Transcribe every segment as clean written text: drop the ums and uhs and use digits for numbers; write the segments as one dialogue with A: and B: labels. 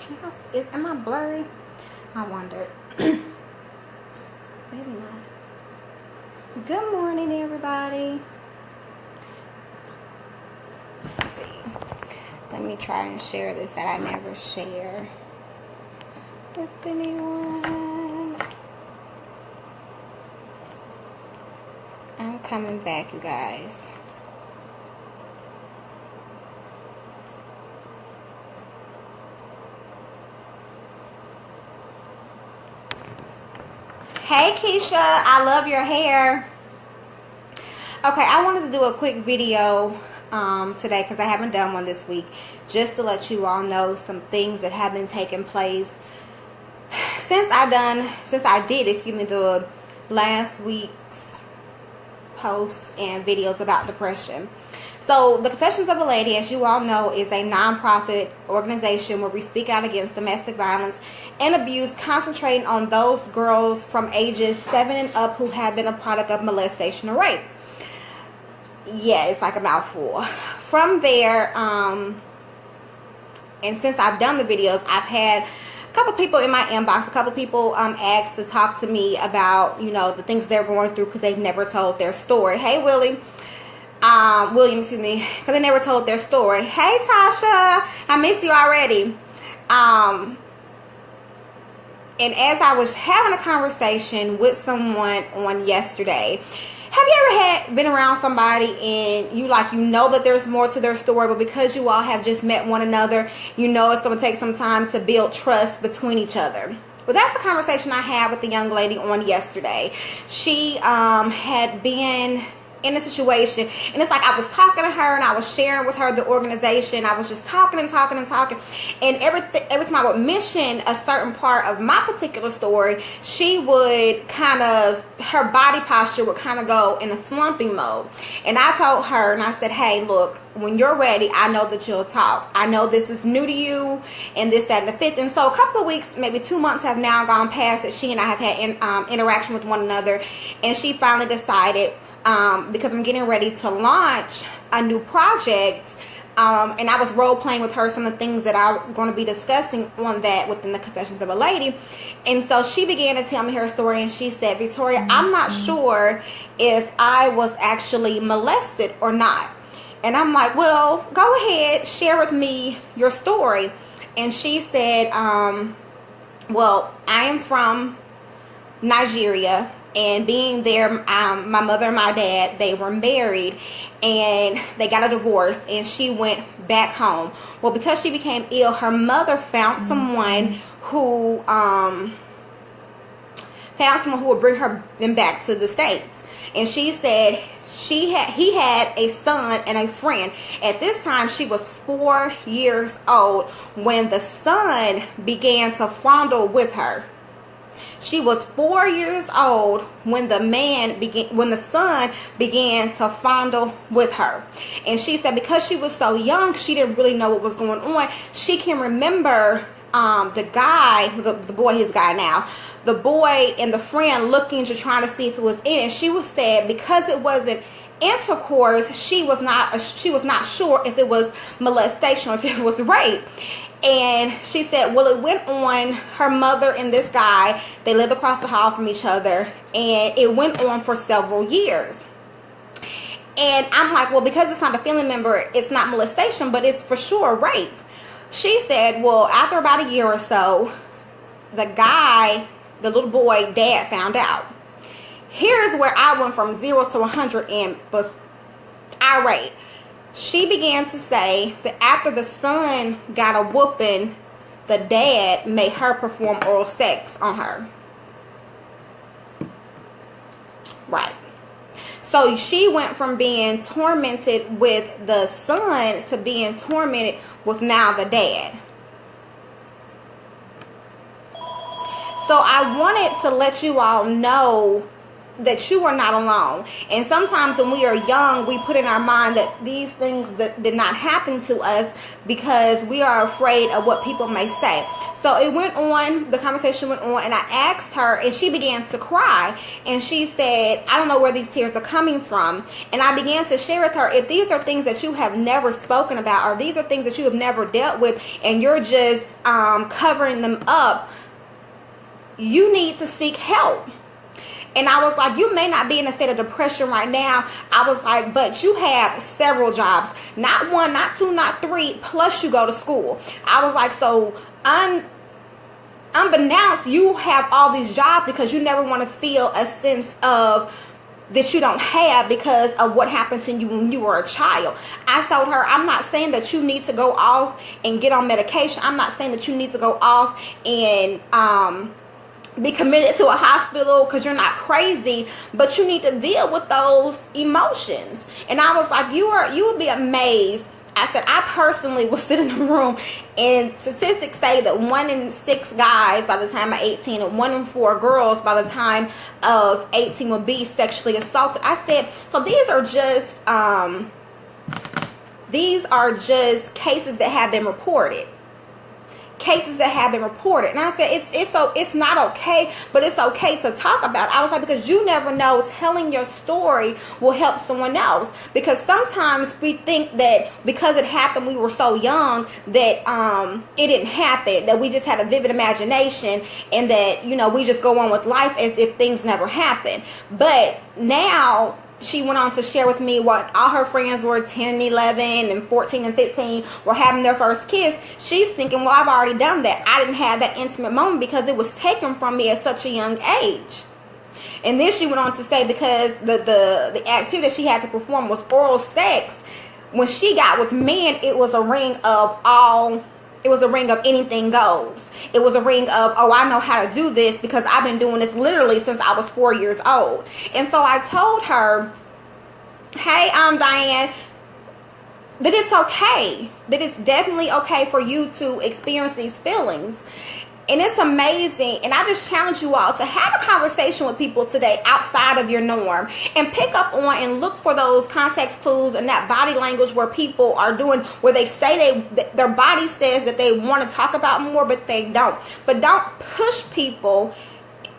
A: Am I blurry? I wonder. Maybe not. Good morning, everybody. Let's see. Let me try and share this that I never share with anyone. I'm coming back, you guys. Hey Keisha, I love your hair. Okay, I wanted to do a quick video today because I haven't done one this week, just to let you all know some things that have been taking place since I did the last week's posts and videos about depression. So the Confessions of a Lady, as you all know, is a non-profit organization where we speak out against domestic violence and abuse, concentrating on those girls from ages 7 and up who have been a product of molestation or rape. Yeah, it's like a mouthful. From there, and since I've done the videos, I've had a couple people in my inbox, a couple people asked to talk to me about, you know, the things they're going through because they've never told their story. Hey, William, excuse me, because they never told their story. Hey, Tasha, I miss you already. And as I was having a conversation with someone on yesterday, have you ever been around somebody and you know that there's more to their story, but because you all have just met one another, you know it's going to take some time to build trust between each other? Well, that's the conversation I had with the young lady on yesterday. She had been in a situation, and it's like I was talking to her and I was sharing with her the organization. I was just talking and every time I would mention a certain part of my particular story, she would her body posture would kind of go in a slumping mode. And I told her, and I said, hey, look, when you're ready, I know that you'll talk. I know this is new to you and this, that, and the fifth. And so a couple of weeks, maybe 2 months have now gone past that she and I have had interaction with one another, and she finally decided, because I'm getting ready to launch a new project, and I was role playing with her some of the things that I'm going to be discussing on that within the Confessions of a Lady. And so she began to tell me her story, and she said, Victoria, I'm not sure if I was actually molested or not. And I'm like, well, go ahead, share with me your story. And she said, well, I am from Nigeria. And being there, my mother and my dad, they were married and they got a divorce, and she went back home. Well, because she became ill, her mother found someone who would bring them back to the States. And she said he had a son and a friend. At this time, she was 4 years old when the son began to fondle with her. She was 4 years old when the son began to fondle with her. And she said because she was so young, she didn't really know what was going on. She can remember the guy, the boy, his guy now, the boy and the friend looking to try to see if it was in. And she was said because it wasn't intercourse, she was not sure if it was molestation or if it was rape. And she said, well, it went on, her mother and this guy, they lived across the hall from each other, and it went on for several years. And I'm like, well, because it's not a family member, it's not molestation, but it's for sure rape. She said, well, after about a year or so, the guy, the little boy, dad found out. Here's where I went from 0 to 100 and was irate. She began to say that after the son got a whooping, the dad made her perform oral sex on her. Right. So she went from being tormented with the son to being tormented with now the dad. So I wanted to let you all know that you are not alone. And sometimes when we are young, we put in our mind that these things that did not happen to us because we are afraid of what people may say. So So it went on, the conversation went on, and I asked her, and she began to cry. And she said, I don't know where these tears are coming from. And I began to share with her, if these are things that you have never spoken about, or these are things that you have never dealt with, and you're just covering them up, you need to seek help. And I was like, you may not be in a state of depression right now. I was like, but you have several jobs. Not one, not two, not three, plus you go to school. I was like, so unbeknownst, you have all these jobs because you never want to feel a sense of that you don't have because of what happened to you when you were a child. I told her, I'm not saying that you need to go off and get on medication. I'm not saying that you need to go off and be committed to a hospital because you're not crazy, but you need to deal with those emotions. And I was like, you would be amazed. I said, I personally will sit in a room, and statistics say that 1 in 6 guys by the time of 18 and 1 in 4 girls by the time of 18 will be sexually assaulted. I said, so these are just cases that have been reported. Cases that have been reported. And I said, it's not okay, but it's okay to talk about it. I was like, because you never know, telling your story will help someone else. Because sometimes we think that because it happened, we were so young that it didn't happen, that we just had a vivid imagination, and that, you know, we just go on with life as if things never happened. But now, she went on to share with me what all her friends were 10 and 11 and 14 and 15 were having their first kiss. She's thinking, well, I've already done that. I didn't have that intimate moment because it was taken from me at such a young age. And then she went on to say, because the activity that she had to perform was oral sex, when she got with men, it was a ring of anything goes. It was a ring of, oh, I know how to do this because I've been doing this literally since I was 4 years old. And so I told her, hey, Diane, that it's okay. That it's definitely okay for you to experience these feelings. And it's amazing. And I just challenge you all to have a conversation with people today outside of your norm, and pick up on and look for those context clues and that body language where people are doing, where they say their body says that they want to talk about more, but they don't. But don't push people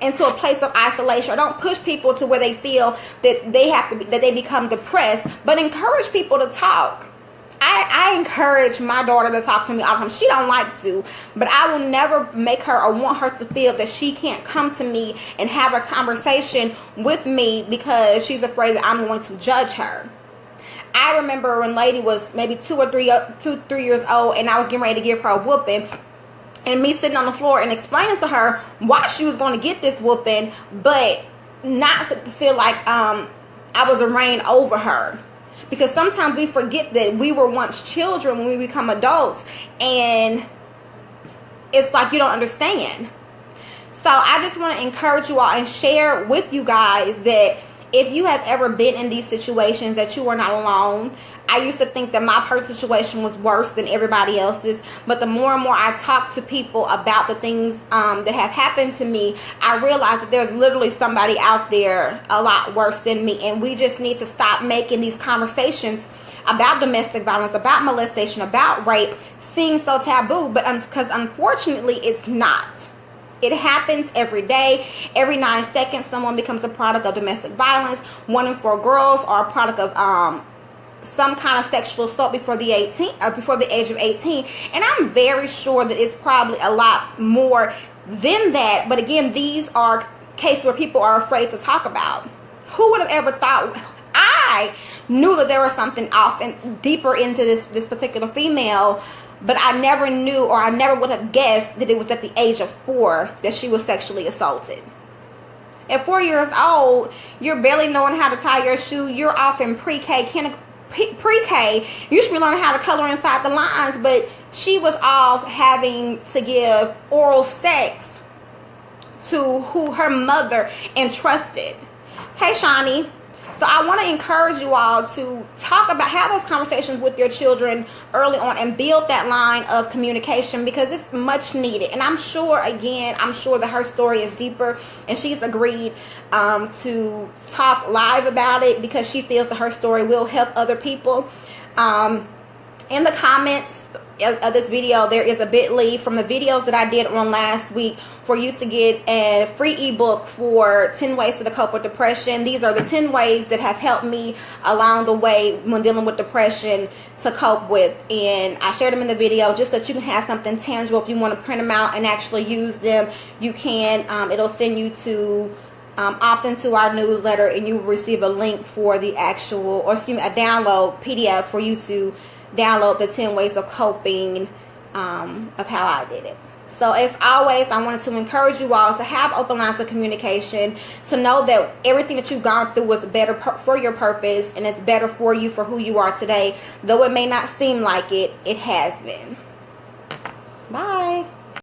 A: into a place of isolation, or don't push people to where they feel that they have to be, that they become depressed, but encourage people to talk. I encourage my daughter to talk to me all the time. She don't like to, but I will never make her or want her to feel that she can't come to me and have a conversation with me because she's afraid that I'm going to judge her. I remember when Lady was maybe 2 or 3 years old, and I was getting ready to give her a whooping, and me sitting on the floor and explaining to her why she was going to get this whooping, but not to feel like I was a reign over her. Because sometimes we forget that we were once children when we become adults, and it's like you don't understand. So I just want to encourage you all and share with you guys that if you have ever been in these situations, that you are not alone. I used to think that my personal situation was worse than everybody else's, but the more and more I talk to people about the things that have happened to me, I realize that there's literally somebody out there a lot worse than me, and we just need to stop making these conversations about domestic violence, about molestation, about rape seem so taboo, but because unfortunately it's not. It happens every day. Every 9 seconds, someone becomes a product of domestic violence. 1 in 4 girls are a product of some kind of sexual assault before the age of 18. And I'm very sure that it's probably a lot more than that. But again, these are cases where people are afraid to talk about. Who would have ever thought? I knew that there was something off and deeper into this particular female, but I never knew, or I never would have guessed that it was at the age of 4 that she was sexually assaulted. At 4 years old, you're barely knowing how to tie your shoe. You're off in pre-K. You should be learning how to color inside the lines, but she was off having to give oral sex to who her mother entrusted. Hey, Shawnee. So I want to encourage you all to have those conversations with your children early on and build that line of communication, because it's much needed. And I'm sure that her story is deeper, and she's agreed to talk live about it because she feels that her story will help other people. In the comments of this video, there is a bit.ly from the videos that I did on last week for you to get a free ebook for 10 ways to cope with depression. These are the 10 ways that have helped me along the way when dealing with depression to cope with, and I shared them in the video just so that you can have something tangible. If you want to print them out and actually use them, you can. It'll send you to opt into our newsletter, and you will receive a link for the actual, or excuse me, a download PDF for you to download the 10 ways of coping of how I did it. So as always, I wanted to encourage you all to have open lines of communication, to know that everything that you've gone through was better for your purpose, and it's better for you for who you are today. Though it may not seem like it, it has been. Bye.